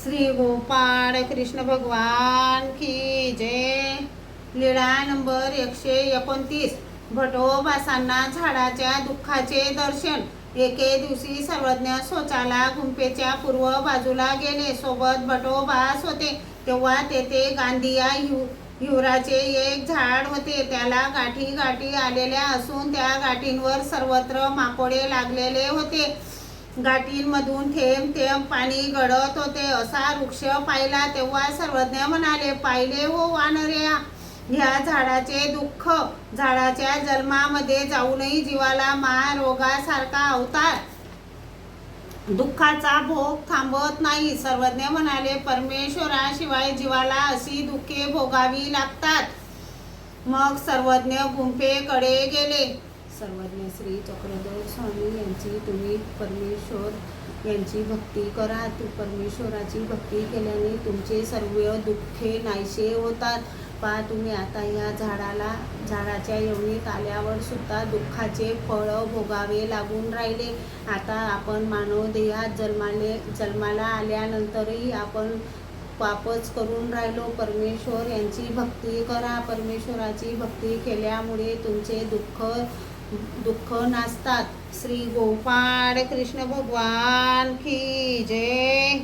श्री गोपाळ कृष्ण भगवान की जय। लीळा नंबर 129। भटोबासांना झाडाच्या दुःखाचे दर्शन। एके दिवशी सर्वज्ञ शौचाला गुंफेच्या पूर्व बाजूला गेले। सोबत भटोबास होते। तेव्हा तेथे गांधिया हिवराचे एक झाड होते। त्याला गाठी गाठी आलेल्या असून त्या गाठींवर सर्वत्र माकोडे लागलेले होते। गाठींमधून थेंब थेंब पाणी गळत होते। असा वृक्ष पाहिला तेव्हा सर्वज्ञ म्हणाले, पाहिले हो वानऱ्या, ह्या झाडाचे दुःख। झाडाच्या जन्मामध्ये जाऊनही जीवाला महारोगासारखा अवतार दुःखाचा भोग थांबत नाही। सर्वज्ञ म्हणाले, परमेश्वराशिवाय जीवाला अशी दुःखे भोगावी लागतात। मग सर्वज्ञ गुंफेकडे गेले। सर्वज्ञ श्री चक्रधर स्वामी यांची तुम्ही परमेश्वर यांची भक्ती करा। परमेश्वराची भक्ती केल्याने तुमचे सर्व दुःखे नाहीसे होतात। पहा, तुम्ही आता या झाडाच्या यवनीत आल्यावर सुद्धा दुःखाचे फळ भोगावे लागून राहिले। आता आपण मानव देहात जन्माला आल्यानंतरही आपण पापच करून राहिलो। परमेश्वर यांची भक्ती करा। परमेश्वराची भक्ती केल्यामुळे तुमचे दुःख नासतात। श्री गोपाळ कृष्ण भगवान की जय।